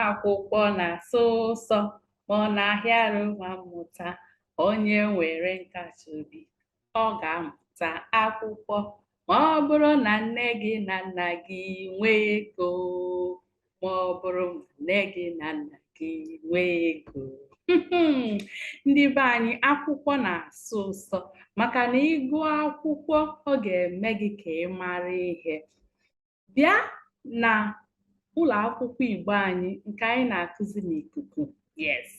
akwụkwọ na-asọ ụsọ ma ọ na-ahịa arụ ma mmụta. Onye nwere nkasi obi, ọ ga-amụta akwụkwọ ma ọ bụrụ na nne gị na nna gị nwee ego. Ma ọ bụrụ na nne gị na nna gị nwee ego. Ndị be anyị, akwụkwọ na-asọ ụsọ maka na ịgụ akwụkwọ ọ ga-eme gị ka ị mara ihe. Bịa na ụlọ akwụkwọ Igbo anyị nke anyị na-akụzi n'ikuku. Yes,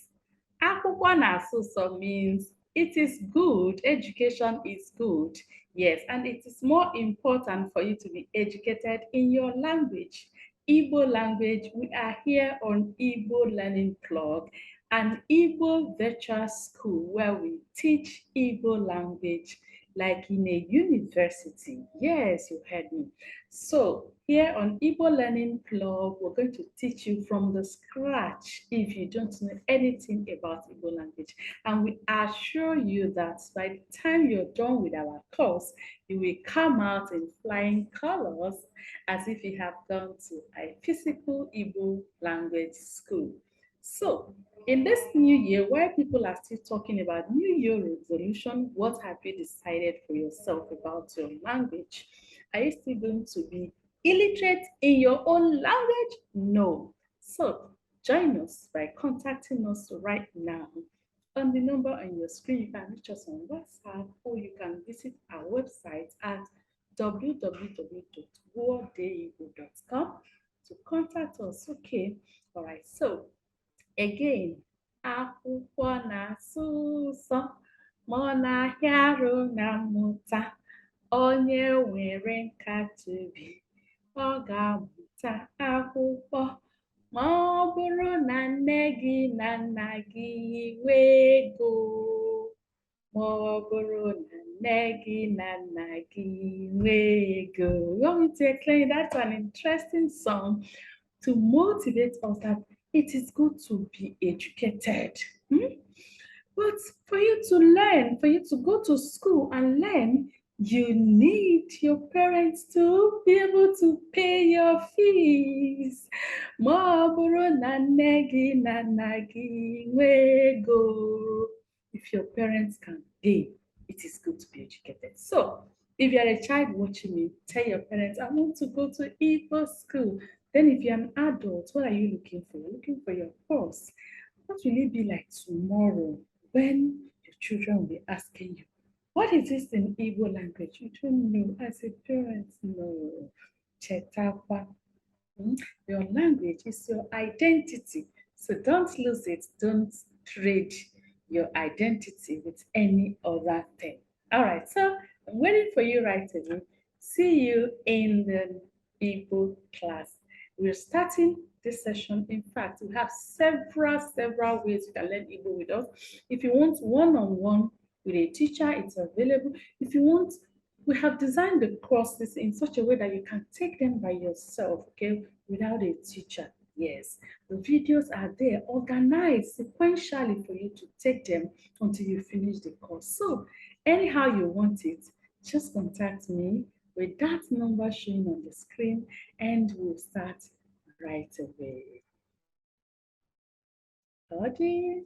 akwụkwọ na-asọ ụsọ means it is good, education is good. Yes, and it is more important for you to be educated in your language. Igbo language. We are here on Igbo Learning Club, an Igbo virtual school where we teach Igbo language like in a university. Yes, you heard me. So here on Igbo Learning Club, we're going to teach you from the scratch if you don't know anything about Igbo language. And we assure you that by the time you're done with our course, you will come out in flying colors as if you have gone to a physical Igbo language school. So in this new year, while people are still talking about New Year resolution, what have you decided for yourself about your language? Are you still going to be illiterate in your own language? No. So join us by contacting us right now. On the number on your screen, you can reach us on WhatsApp, or you can visit our website at www.worldayigbo.com to contact us. Okay. All right. So again, akwụkwọ na-asọ ụsọ ma ọ na-ahịa arụ na mmụta. Onye nwere nkasi obi, ọ ga-amụta akwụkwọ ma ọ bụrụ na nne gị na nna gị nwee ego. Ma ọ bụrụ na nne gị na nna gị nwee ego. You want me to explain? That's an interesting song to motivate us that it is good to be educated. But for you to learn, for you to go to school and learn, you need your parents to be able to pay your fees. Ma ọ bụrụ na nne gị na nna gị nwee ego. If your parents can pay, it is good to be educated. So if you are a child watching me, tell your parents, I want to go to Igbo school. Then if you're an adult, what are you looking for? You're looking for your course. What will it be like tomorrow when your children will be asking you, what is this in Igbo language? You don't know. As a parent, no. Chetakwa. Your language is your identity. So don't lose it. Don't trade your identity with any other thing. All right, so I'm waiting for you right away. See you in the Igbo class. We're starting this session. In fact, we have several ways you can learn Igbo with us. If you want one-on-one with a teacher, it's available. If you want, we have designed the courses in such a way that you can take them by yourself, okay, without a teacher. Yes, the videos are there, organized sequentially for you to take them until you finish the course. So anyhow you want it, just contact me with that number showing on the screen and we'll start right away. Audience.